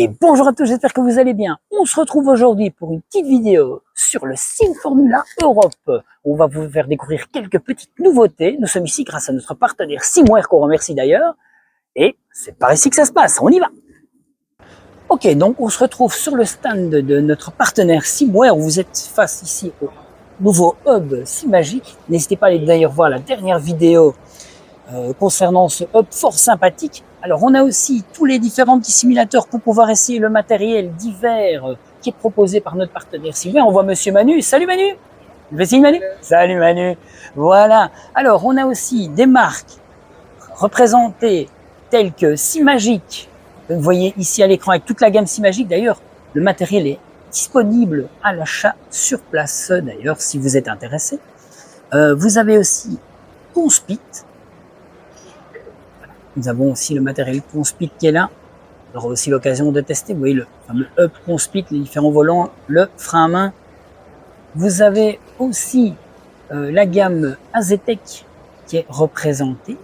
Et bonjour à tous, j'espère que vous allez bien. On se retrouve aujourd'hui pour une petite vidéo sur le Sim Formula Europe. On va vous faire découvrir quelques petites nouveautés. Nous sommes ici grâce à notre partenaire Simware, qu'on remercie d'ailleurs. Et c'est par ici que ça se passe, on y va. Ok, donc on se retrouve sur le stand de notre partenaire Simware. Vous êtes face ici au nouveau hub Simagic. N'hésitez pas à aller d'ailleurs voir la dernière vidéo concernant ce hub fort sympathique. Alors on a aussi tous les différents petits simulateurs pour pouvoir essayer le matériel divers qui est proposé par notre partenaire Simware. On voit Monsieur Manu. Salut Manu. Vas-y Manu. Salut Manu. Voilà. Alors on a aussi des marques représentées telles que Simagic. Vous voyez ici à l'écran avec toute la gamme Simagic. D'ailleurs, le matériel est disponible à l'achat sur place d'ailleurs si vous êtes intéressé. Vous avez aussi Conspit. Nous avons aussi le matériel Conspit qui est là. On aura aussi l'occasion de tester. Vous voyez le fameux hub Conspit, les différents volants, le frein à main. Vous avez aussi la gamme Azetec qui est représentée.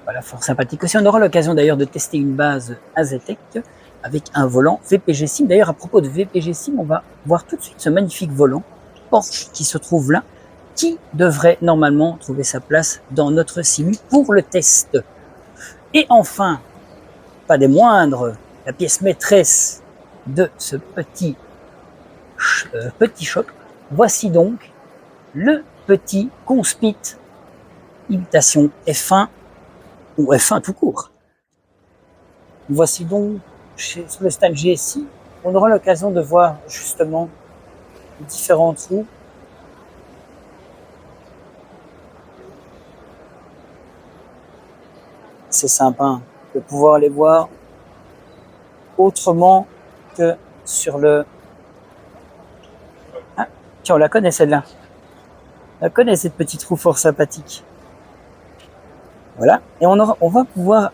Voilà, fort sympathique aussi. On aura l'occasion d'ailleurs de tester une base Azetec avec un volant VPG Sim. D'ailleurs, à propos de VPG Sim, on va voir tout de suite ce magnifique volant Porsche qui se trouve là, qui devrait normalement trouver sa place dans notre Simu pour le test. Et enfin, pas des moindres, la pièce maîtresse de ce petit choc. Voici donc le petit Conspit imitation F1 ou F1 tout court. Voici donc sur le stand GSI, on aura l'occasion de voir justement les différents trous. C'est sympa de pouvoir les voir autrement que sur le... Ah, tiens, on la connaît celle-là. On la connaît cette petite roue fort sympathique. Voilà. Et on va pouvoir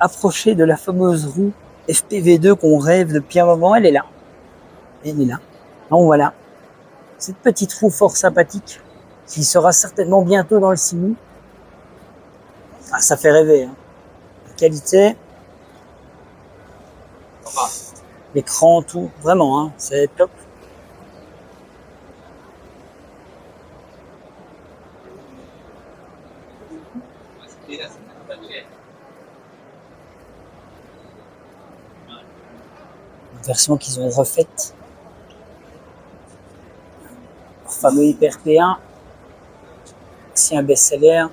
approcher de la fameuse roue FPV2 qu'on rêve depuis un moment. Elle est là. Elle est là. Donc voilà. Cette petite roue fort sympathique qui sera certainement bientôt dans le Simu. Ah, ça fait rêver. Hein. Qualité, l'écran, tout, vraiment, hein, c'est top. Une version qu'ils ont refaite. Le fameux Hyper P1, c'est un best-seller.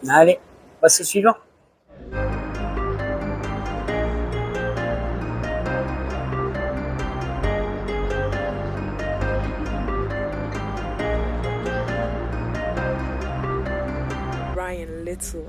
Allez, on passe au suivant. Ryan Little.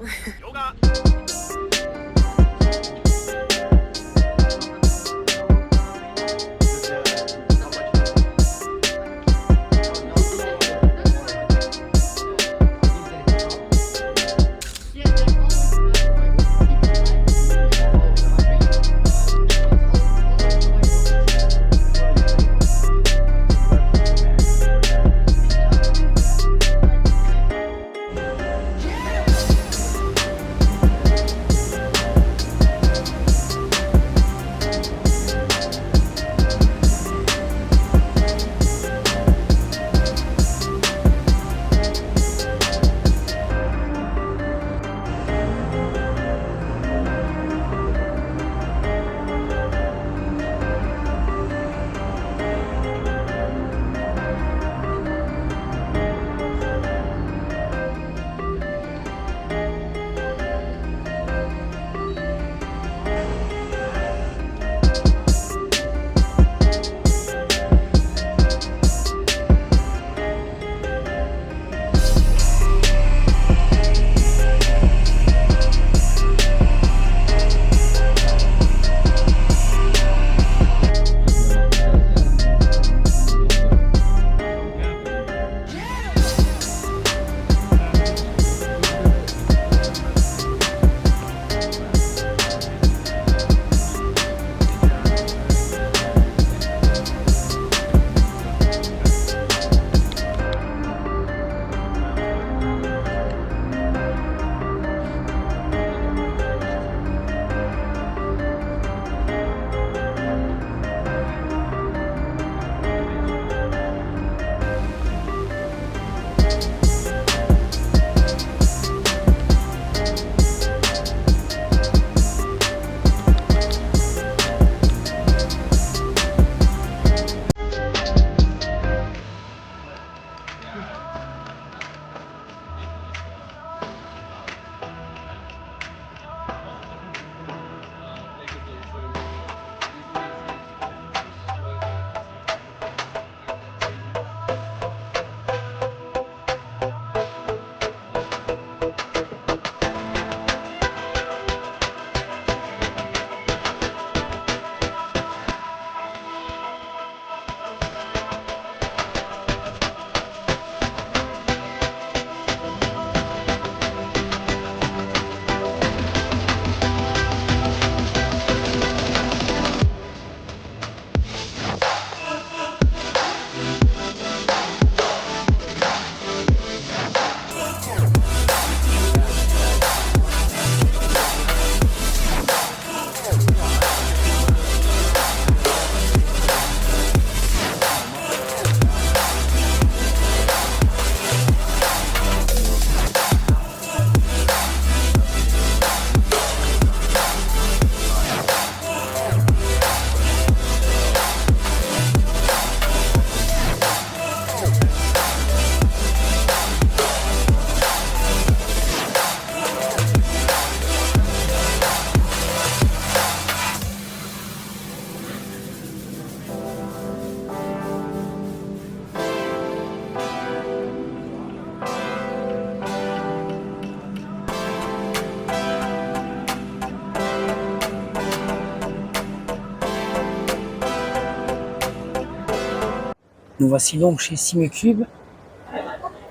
Nous voici donc chez Simucube.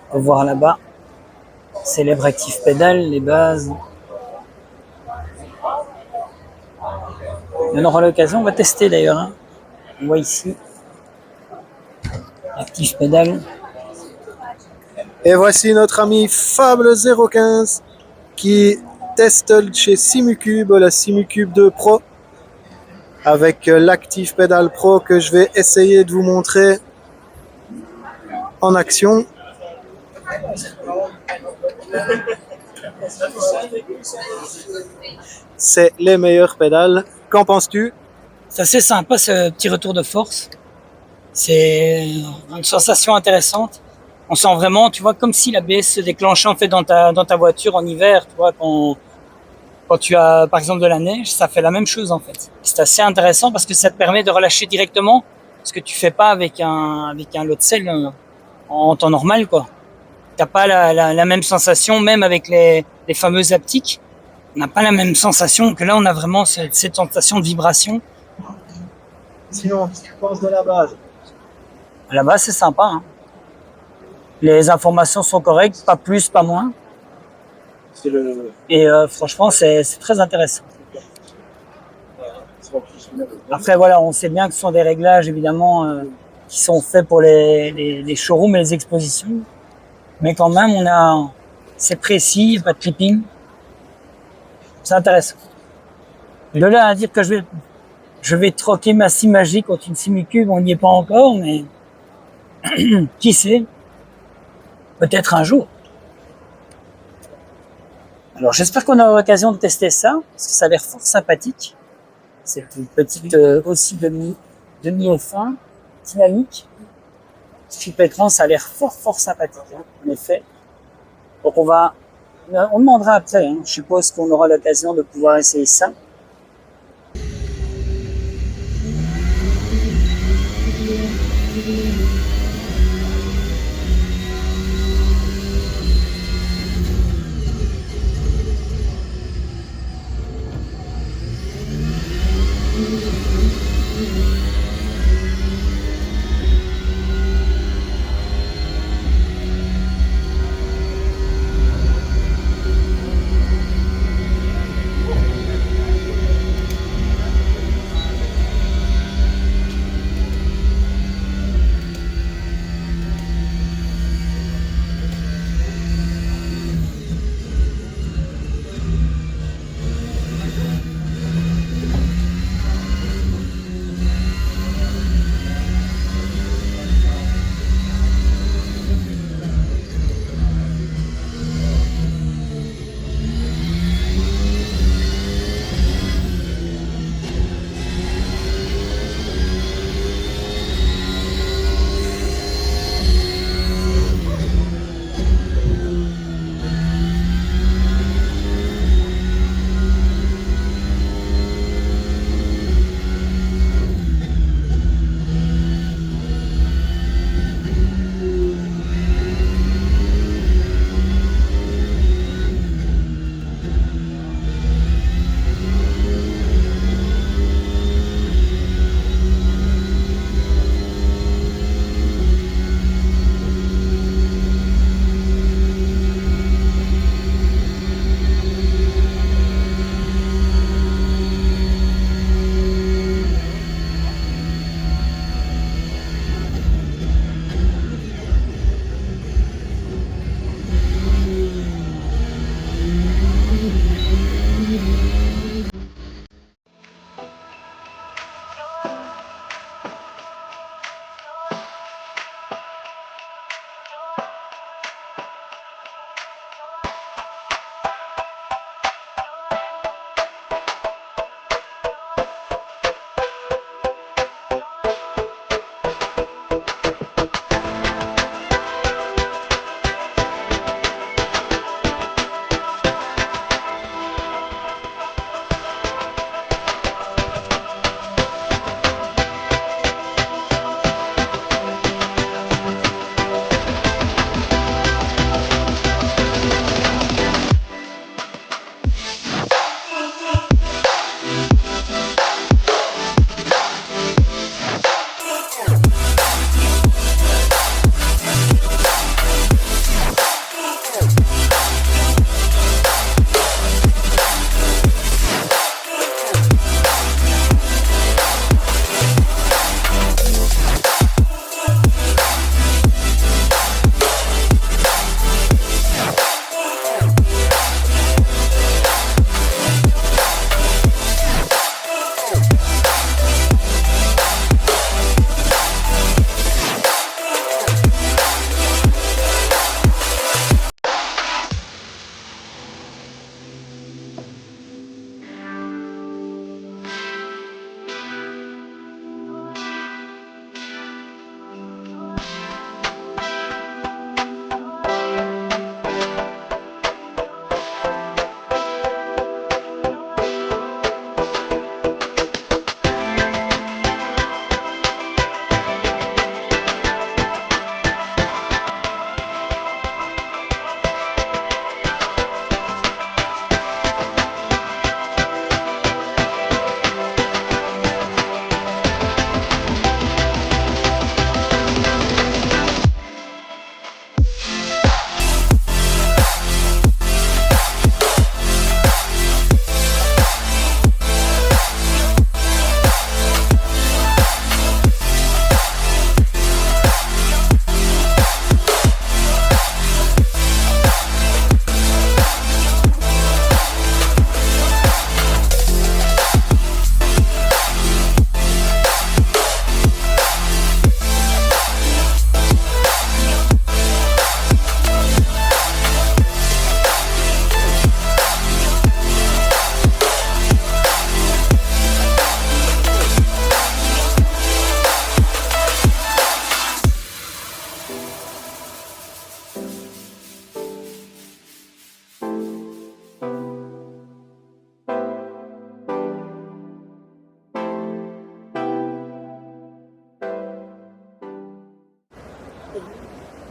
On peut voir là-bas, célèbre Active Pedal, les bases. On aura l'occasion, on va tester d'ailleurs. Hein. On voit ici Active Pedal. Et voici notre ami Fable 015 qui teste chez Simucube la Simucube 2 Pro avec l'Active Pedal Pro que je vais essayer de vous montrer en action. C'est les meilleures pédales. Qu'en penses-tu? C'est assez sympa ce petit retour de force. C'est une sensation intéressante. On sent vraiment, tu vois, comme si l'ABS se déclenchait en fait dans ta voiture en hiver, tu vois, quand tu as par exemple de la neige, ça fait la même chose en fait. C'est assez intéressant parce que ça te permet de relâcher directement, ce que tu fais pas avec un load cell en temps normal, quoi. T'as pas la même sensation, même avec les fameux haptiques. On n'a pas la même sensation que là, on a vraiment cette sensation de vibration. Sinon, qu'est-ce que tu penses de la base? À la base, c'est sympa. Hein. Les informations sont correctes, pas plus, pas moins. Et franchement, c'est très intéressant. Après, voilà, on sait bien que ce sont des réglages, évidemment, qui sont faits pour les showrooms et les expositions. Mais quand même, c'est précis, il n'y a pas de clipping. C'est intéressant. De là à dire que je vais troquer ma scie magique contre une Simucube, on n'y est pas encore, mais qui sait, peut-être un jour. Alors j'espère qu'on aura l'occasion de tester ça, parce que ça a l'air fort sympathique. C'est une petite aussi demi F1, dynamique. Strip écran, ça a l'air fort sympathique, hein, en effet. Donc on demandera après, hein. Je suppose qu'on aura l'occasion de pouvoir essayer ça.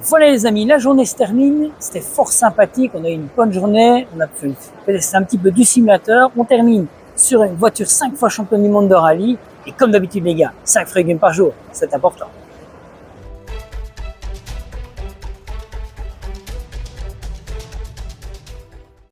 Voilà les amis, la journée se termine, c'était fort sympathique, on a eu une bonne journée, on a fait un petit peu du simulateur, on termine sur une voiture 5 fois championne du monde de rallye, et comme d'habitude les gars, 5 fruits et légumes par jour, c'est important.